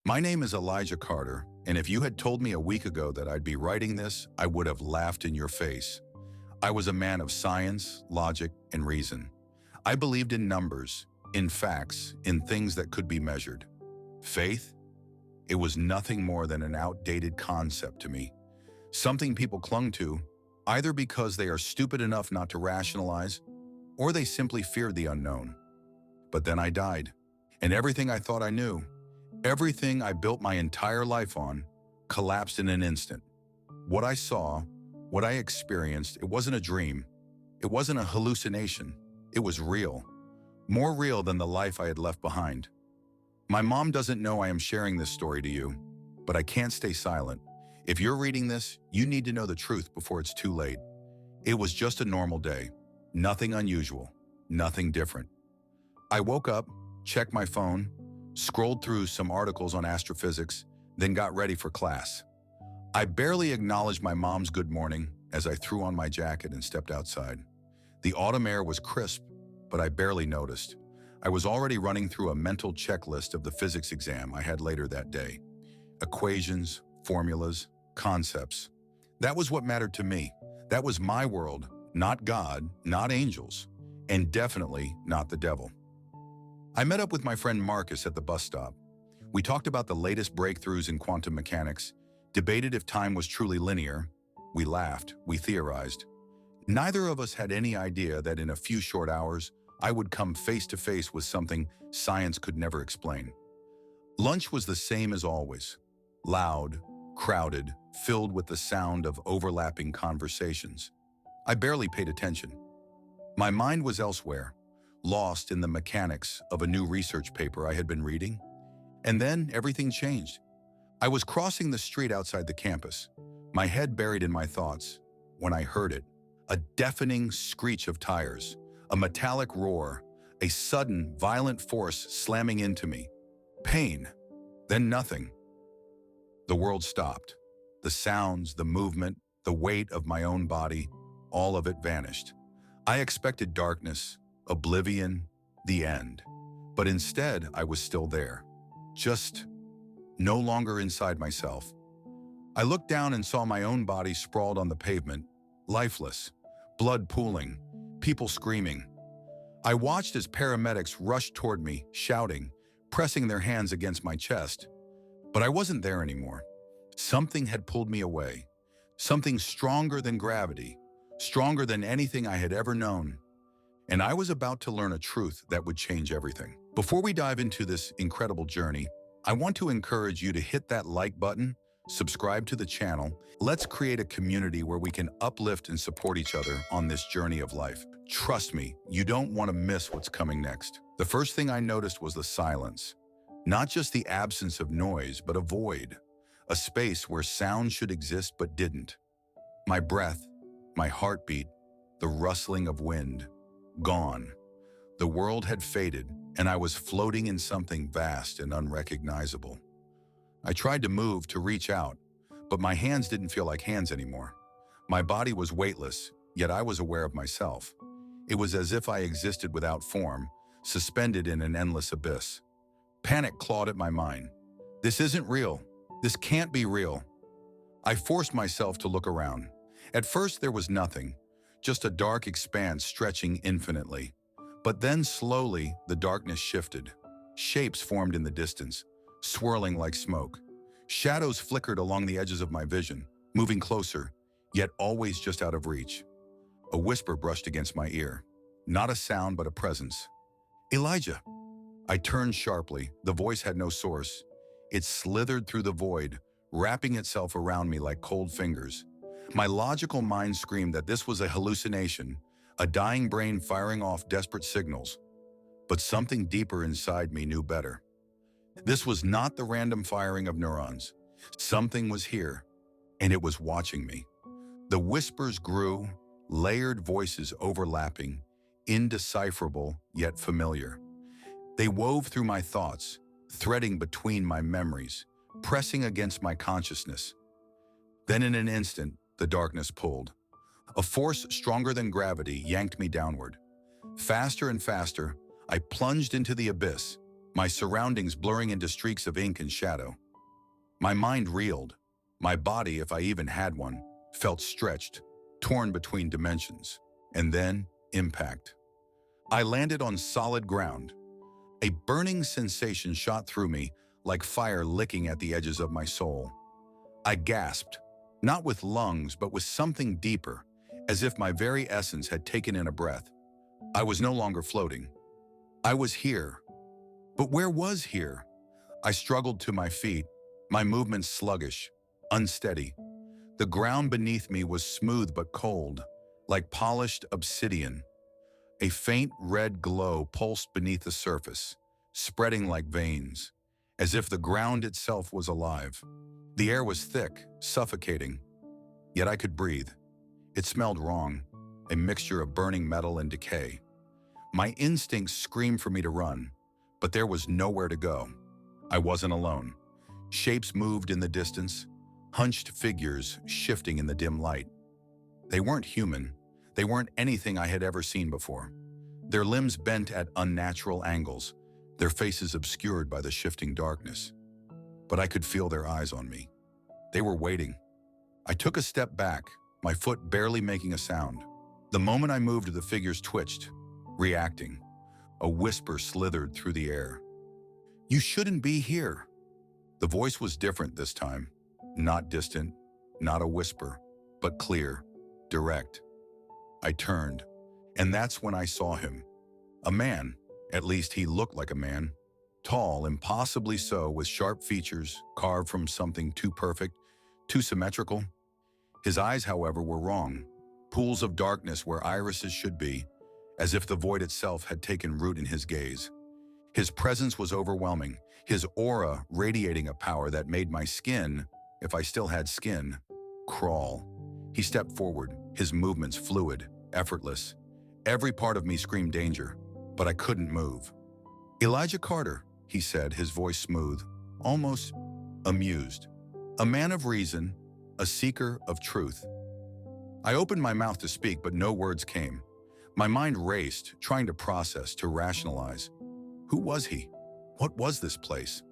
My name is Elijah Carter, and if you had told me a week ago that I'd be writing this, I would have laughed in your face. I was a man of science, logic, and reason. I believed in numbers, in facts, in things that could be measured. Faith? It was nothing more than an outdated concept to me. Something people clung to, either because they are stupid enough not to rationalize, or they simply feared the unknown. But then I died, and everything I thought I knew, everything I built my entire life on, collapsed in an instant. What I saw, what I experienced, it wasn't a dream. It wasn't a hallucination. It was real. More real than the life I had left behind. My mom doesn't know I am sharing this story to you, but I can't stay silent. If you're reading this, you need to know the truth before it's too late. It was just a normal day. Nothing unusual. Nothing different. I woke up, checked my phone, scrolled through some articles on astrophysics, then got ready for class. I barely acknowledged my mom's good morning as I threw on my jacket and stepped outside. The autumn air was crisp, but I barely noticed. I was already running through a mental checklist of the physics exam I had later that day. Equations, formulas, concepts. That was what mattered to me. That was my world, not God, not angels, and definitely not the devil. I met up with my friend Marcus at the bus stop. We talked about the latest breakthroughs in quantum mechanics, debated if time was truly linear. We laughed, we theorized. Neither of us had any idea that in a few short hours, I would come face to face with something science could never explain. Lunch was the same as always. Loud, crowded, filled with the sound of overlapping conversations. I barely paid attention. My mind was elsewhere, lost in the mechanics of a new research paper I had been reading. And then everything changed. I was crossing the street outside the campus, my head buried in my thoughts, when I heard it. A deafening screech of tires, a metallic roar, a sudden, violent force slamming into me. Pain, then nothing. The world stopped. The sounds, the movement, the weight of my own body, all of it vanished. I expected darkness, oblivion, the end. But instead, I was still there. Just no longer inside myself. I looked down and saw my own body sprawled on the pavement, lifeless, blood pooling, people screaming. I watched as paramedics rushed toward me, shouting, pressing their hands against my chest. But I wasn't there anymore. Something had pulled me away. Something stronger than gravity, stronger than anything I had ever known. And I was about to learn a truth that would change everything. Before we dive into this incredible journey, I want to encourage you to hit that like button, subscribe to the channel. Let's create a community where we can uplift and support each other on this journey of life. Trust me, you don't want to miss what's coming next. The first thing I noticed was the silence. Not just the absence of noise, but a void. A space where sound should exist but didn't. My breath, my heartbeat, the rustling of wind. Gone. The world had faded, and I was floating in something vast and unrecognizable. I tried to move, to reach out, but my hands didn't feel like hands anymore. My body was weightless, yet I was aware of myself. It was as if I existed without form, suspended in an endless abyss. Panic clawed at my mind. This isn't real. This can't be real. I forced myself to look around. At first, there was nothing. Just a dark expanse stretching infinitely. But then slowly, the darkness shifted. Shapes formed in the distance, swirling like smoke. Shadows flickered along the edges of my vision, moving closer, yet always just out of reach. A whisper brushed against my ear. Not a sound, but a presence. Elijah. I turned sharply. The voice had no source. It slithered through the void, wrapping itself around me like cold fingers. My logical mind screamed that this was a hallucination, a dying brain firing off desperate signals. But something deeper inside me knew better. This was not the random firing of neurons. Something was here, and it was watching me. The whispers grew, layered voices overlapping, indecipherable yet familiar. They wove through my thoughts, threading between my memories, pressing against my consciousness. Then in an instant, the darkness pulled. A force stronger than gravity yanked me downward. Faster and faster, I plunged into the abyss, my surroundings blurring into streaks of ink and shadow. My mind reeled. My body, if I even had one, felt stretched, torn between dimensions. And then, impact. I landed on solid ground. A burning sensation shot through me, like fire licking at the edges of my soul. I gasped, not with lungs, but with something deeper, as if my very essence had taken in a breath. I was no longer floating. I was here. But where was here? I struggled to my feet, my movements sluggish, unsteady. The ground beneath me was smooth but cold, like polished obsidian. A faint red glow pulsed beneath the surface, spreading like veins, as if the ground itself was alive. The air was thick, suffocating, yet I could breathe. It smelled wrong, a mixture of burning metal and decay. My instincts screamed for me to run, but there was nowhere to go. I wasn't alone. Shapes moved in the distance, hunched figures shifting in the dim light. They weren't human. They weren't anything I had ever seen before. Their limbs bent at unnatural angles, their faces obscured by the shifting darkness. But I could feel their eyes on me. They were waiting. I took a step back, my foot barely making a sound. The moment I moved, the figures twitched, reacting. A whisper slithered through the air. "You shouldn't be here." The voice was different this time. Not distant, not a whisper, but clear, direct. I turned, and that's when I saw him. A man, at least he looked like a man. Tall, impossibly so, with sharp features carved from something too perfect, too symmetrical. His eyes, however, were wrong. Pools of darkness where irises should be, as if the void itself had taken root in his gaze. His presence was overwhelming, his aura radiating a power that made my skin, if I still had skin, crawl. He stepped forward, his movements fluid, effortless. Every part of me screamed danger, but I couldn't move. "Elijah Carter," he said, his voice smooth, almost amused. "A man of reason, a seeker of truth." I opened my mouth to speak, but no words came. My mind raced, trying to process, to rationalize. Who was he? What was this place?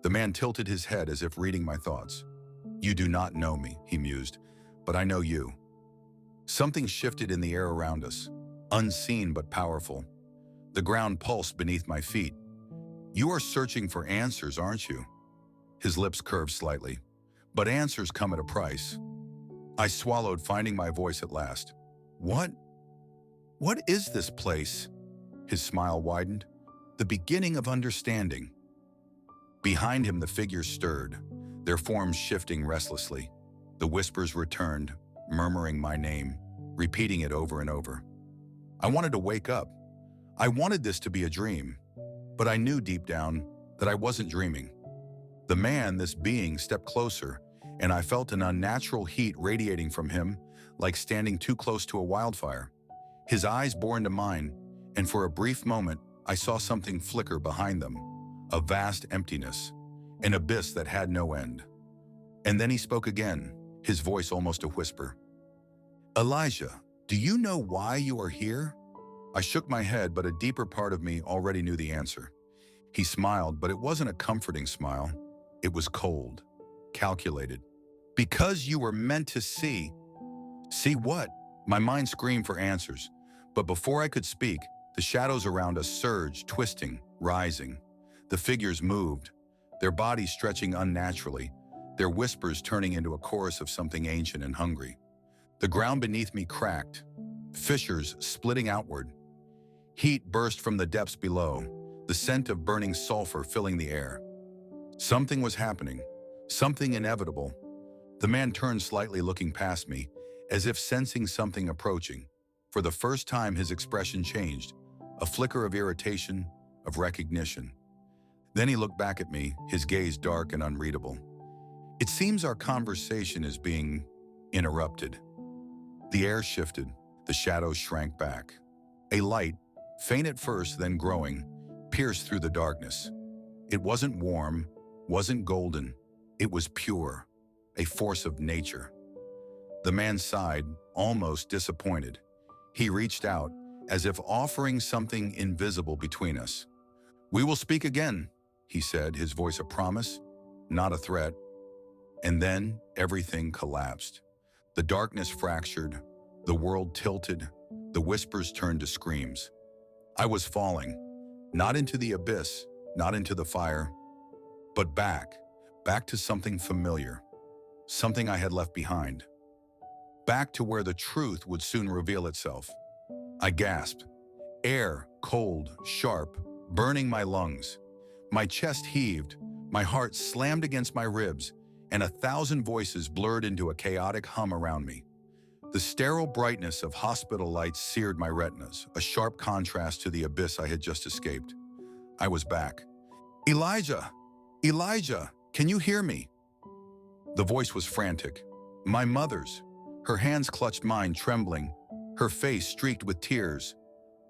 The man tilted his head as if reading my thoughts. "You do not know me," he mused, "but I know you." Something shifted in the air around us, unseen but powerful. The ground pulsed beneath my feet. "You are searching for answers, aren't you?" His lips curved slightly. "But answers come at a price." I swallowed, finding my voice at last. What is this place?" His smile widened. "The beginning of understanding." Behind him, the figures stirred, their forms shifting restlessly. The whispers returned, murmuring my name, repeating it over and over. I wanted to wake up. I wanted this to be a dream, but I knew deep down that I wasn't dreaming. The man, this being, stepped closer, and I felt an unnatural heat radiating from him, like standing too close to a wildfire. His eyes bore into mine, and for a brief moment, I saw something flicker behind them, a vast emptiness, an abyss that had no end. And then he spoke again, his voice almost a whisper. "Elijah, do you know why you are here?" I shook my head, but a deeper part of me already knew the answer. He smiled, but it wasn't a comforting smile. It was cold, calculated. "Because you were meant to see." "See what?" My mind screamed for answers, but before I could speak, the shadows around us surged, twisting, rising. The figures moved, their bodies stretching unnaturally, their whispers turning into a chorus of something ancient and hungry. The ground beneath me cracked, fissures splitting outward. Heat burst from the depths below, the scent of burning sulfur filling the air. Something was happening, something inevitable. The man turned slightly, looking past me, as if sensing something approaching. For the first time, his expression changed, a flicker of irritation, of recognition. Then he looked back at me, his gaze dark and unreadable. "It seems our conversation is being interrupted." The air shifted, the shadows shrank back. A light, faint at first, then growing, pierced through the darkness. It wasn't warm, wasn't golden, it was pure, a force of nature. The man sighed, almost disappointed. He reached out, as if offering something invisible between us. "We will speak again," he said, his voice a promise, not a threat. And then everything collapsed. The darkness fractured, the world tilted, the whispers turned to screams. I was falling, not into the abyss, not into the fire, but back to something familiar, something I had left behind, back to where the truth would soon reveal itself. I gasped, air, cold, sharp, burning my lungs. My chest heaved, my heart slammed against my ribs, and 1,000 voices blurred into a chaotic hum around me. The sterile brightness of hospital lights seared my retinas, a sharp contrast to the abyss I had just escaped. I was back. "Elijah! Elijah! Can you hear me?" The voice was frantic. My mother's. Her hands clutched mine, trembling, her face streaked with tears.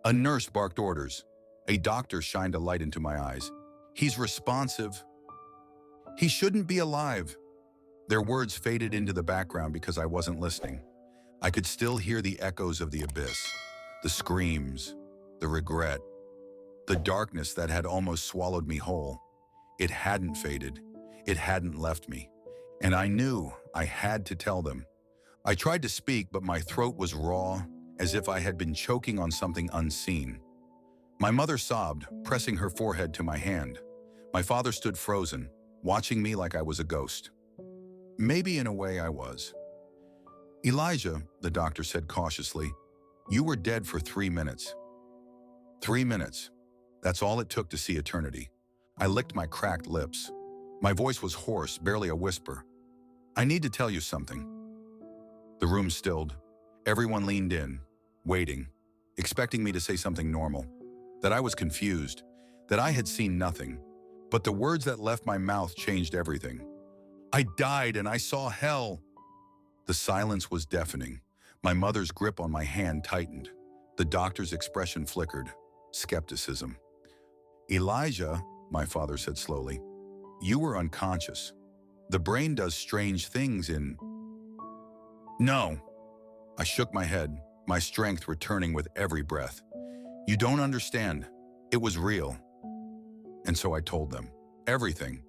A nurse barked orders. A doctor shined a light into my eyes. "He's responsive. He shouldn't be alive." Their words faded into the background because I wasn't listening. I could still hear the echoes of the abyss, the screams, the regret, the darkness that had almost swallowed me whole. It hadn't faded. It hadn't left me. And I knew I had to tell them. I tried to speak, but my throat was raw, as if I had been choking on something unseen. My mother sobbed, pressing her forehead to my hand. My father stood frozen, watching me like I was a ghost. Maybe in a way I was. "Elijah," the doctor said cautiously, "you were dead for 3 minutes." 3 minutes. That's all it took to see eternity. I licked my cracked lips. My voice was hoarse, barely a whisper. "I need to tell you something." The room stilled. Everyone leaned in, waiting, expecting me to say something normal. That I was confused, that I had seen nothing. But the words that left my mouth changed everything. "I died and I saw hell." The silence was deafening. My mother's grip on my hand tightened. The doctor's expression flickered. Skepticism. "Elijah," my father said slowly, "you were unconscious. The brain does strange things in—" "No." I shook my head, my strength returning with every breath. "You don't understand. It was real." And so I told them. Everything.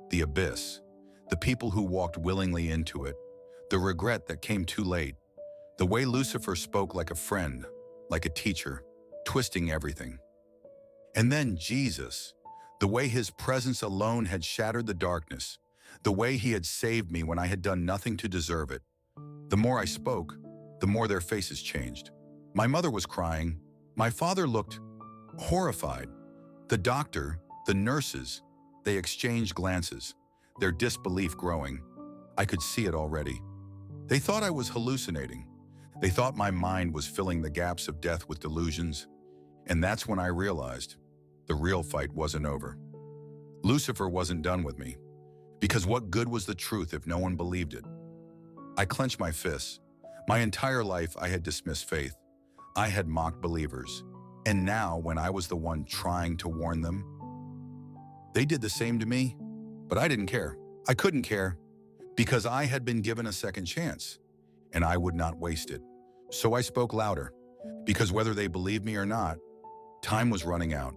The abyss. The people who walked willingly into it. The regret that came too late. The way Lucifer spoke like a friend, like a teacher, twisting everything. And then Jesus. The way his presence alone had shattered the darkness. The way he had saved me when I had done nothing to deserve it. The more I spoke, the more their faces changed. My mother was crying. My father looked horrified. The doctor, the nurses, they exchanged glances, their disbelief growing. I could see it already. They thought I was hallucinating. They thought my mind was filling the gaps of death with delusions. And that's when I realized the real fight wasn't over. Lucifer wasn't done with me. Because what good was the truth if no one believed it? I clenched my fists. My entire life I had dismissed faith. I had mocked believers. And now, when I was the one trying to warn them, they did the same to me. But I didn't care. I couldn't care. Because I had been given a second chance. And I would not waste it. So I spoke louder. Because whether they believed me or not, time was running out.